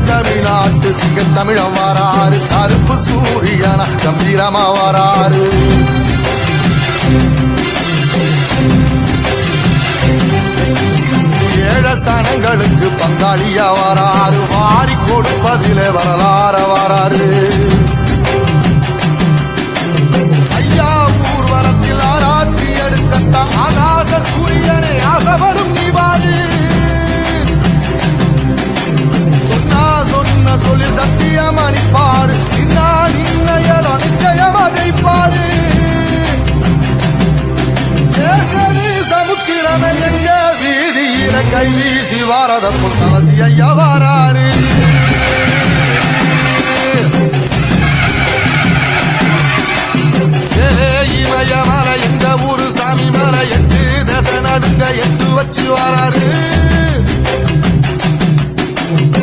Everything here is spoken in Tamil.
தமிழ்நாட்டு சிங்க தமிழம் வாராரு, கருப்பு சூரியனா கம்பீரமா வாராரு. ஏழசனங்களுக்கு பங்காளியா வாராரு, வாரி கொடுப்பதிலே வரலாற வாராரு. ஐயா ஊர்வலத்தில் ஆராத்தி எடுக்கத்தான் ஆகாச சூரியனே ஆசவனும் நீவாது. சொன்ன சொல்லில் சத்தியம் அளிப்பாரு, நின்னையரோ நிச்சயம் அதைப்பாரு. சமுத்திரமே எங்க வீதியில கை வீசி வாரத பொன் அவசியம்